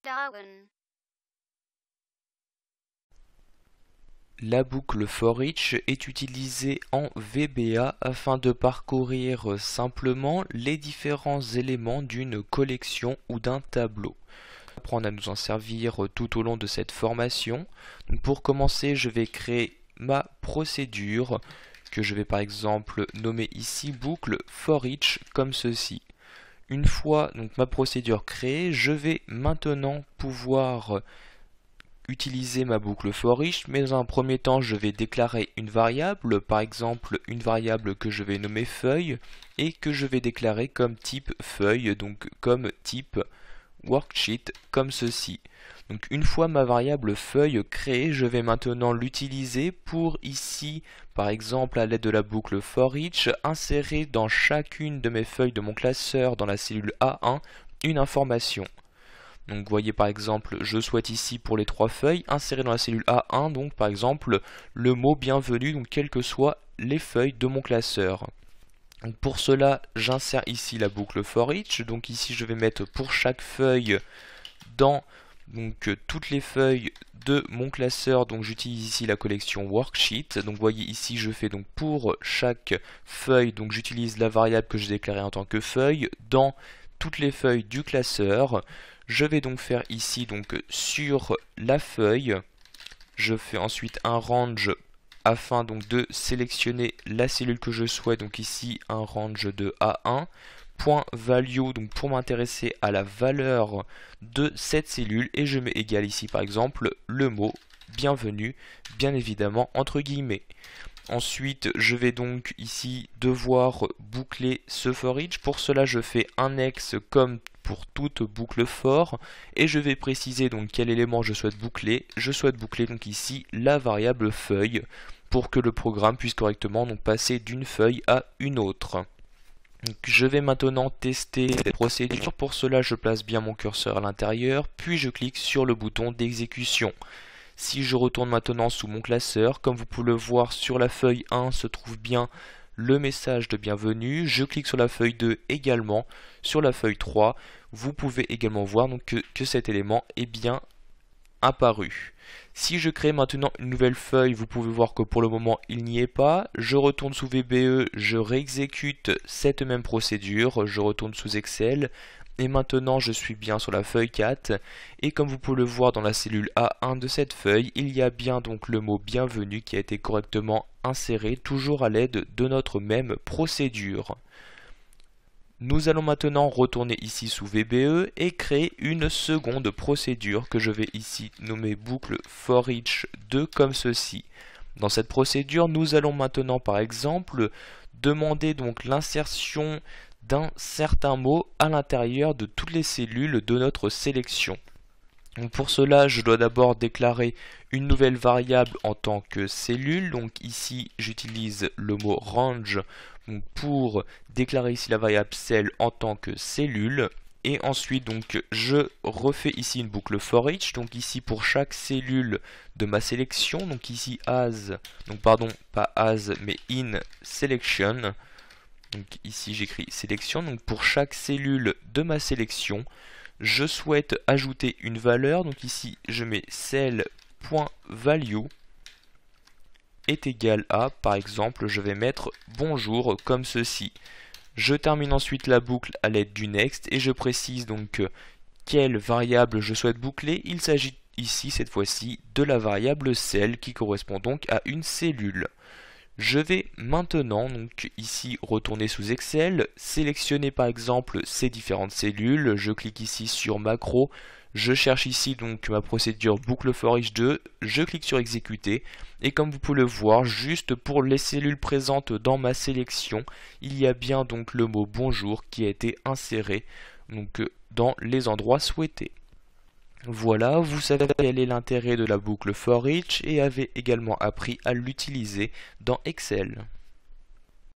Darwin. La boucle for each est utilisée en VBA afin de parcourir simplement les différents éléments d'une collection ou d'un tableau. On va apprendre à nous en servir tout au long de cette formation. Donc pour commencer, je vais créer ma procédure que je vais par exemple nommer ici boucle for each comme ceci. Une fois donc ma procédure créée, je vais maintenant pouvoir utiliser ma boucle for each, mais dans un premier temps je vais déclarer une variable, par exemple une variable que je vais nommer feuille et que je vais déclarer comme type feuille, donc comme type worksheet comme ceci. Donc une fois ma variable feuille créée, je vais maintenant l'utiliser pour ici, par exemple à l'aide de la boucle for each, insérer dans chacune de mes feuilles de mon classeur dans la cellule A1 une information. Donc vous voyez par exemple, je souhaite ici pour les trois feuilles insérer dans la cellule A1, donc par exemple le mot bienvenue, donc quelles que soient les feuilles de mon classeur. Donc pour cela, j'insère ici la boucle for each, donc ici je vais mettre pour chaque feuille dans toutes les feuilles de mon classeur, donc j'utilise ici la collection worksheet. Donc vous voyez ici je fais donc pour chaque feuille, donc j'utilise la variable que j'ai déclarée en tant que feuille dans toutes les feuilles du classeur. Je vais donc faire ici donc sur la feuille, je fais ensuite un range afin donc de sélectionner la cellule que je souhaite, donc ici un range de A1, point value donc pour m'intéresser à la valeur de cette cellule, et je mets égal ici par exemple le mot bienvenue, bien évidemment entre guillemets. Ensuite, je vais donc ici devoir boucler ce for each. Pour cela, je fais un ex comme pour toute boucle for et je vais préciser donc quel élément je souhaite boucler. Je souhaite boucler donc ici la variable feuille pour que le programme puisse correctement donc passer d'une feuille à une autre. Donc, je vais maintenant tester cette procédure. Pour cela, je place bien mon curseur à l'intérieur, puis je clique sur le bouton d'exécution. Si je retourne maintenant sous mon classeur, comme vous pouvez le voir sur la feuille 1 se trouve bien le message de bienvenue. Je clique sur la feuille 2 également, sur la feuille 3, vous pouvez également voir donc que cet élément est bien apparu. Si je crée maintenant une nouvelle feuille, vous pouvez voir que pour le moment il n'y est pas. Je retourne sous VBE, je réexécute cette même procédure, je retourne sous Excel. Et maintenant je suis bien sur la feuille 4 et comme vous pouvez le voir dans la cellule A1 de cette feuille, il y a bien donc le mot bienvenue qui a été correctement inséré, toujours à l'aide de notre même procédure. Nous allons maintenant retourner ici sous VBE et créer une seconde procédure que je vais ici nommer boucle for each 2 comme ceci. Dans cette procédure, nous allons maintenant par exemple demander donc l'insertion d'un certain mot à l'intérieur de toutes les cellules de notre sélection. Donc pour cela, je dois d'abord déclarer une nouvelle variable en tant que cellule. Donc ici, j'utilise le mot range pour déclarer ici la variable cell en tant que cellule. Et ensuite, donc, je refais ici une boucle for each. Donc ici, pour chaque cellule de ma sélection, donc ici as, donc pardon, pas as, mais in selection. Donc ici j'écris sélection, donc pour chaque cellule de ma sélection, je souhaite ajouter une valeur, donc ici je mets cell.value est égal à, par exemple je vais mettre bonjour comme ceci. Je termine ensuite la boucle à l'aide du next et je précise donc quelle variable je souhaite boucler. Il s'agit ici cette fois-ci de la variable cell qui correspond donc à une cellule. Je vais maintenant donc ici retourner sous Excel, sélectionner par exemple ces différentes cellules, je clique ici sur macro, je cherche ici donc ma procédure boucle for each 2, je clique sur exécuter et comme vous pouvez le voir, juste pour les cellules présentes dans ma sélection, il y a bien donc le mot bonjour qui a été inséré donc dans les endroits souhaités. Voilà, vous savez quel est l'intérêt de la boucle for each et avez également appris à l'utiliser dans Excel.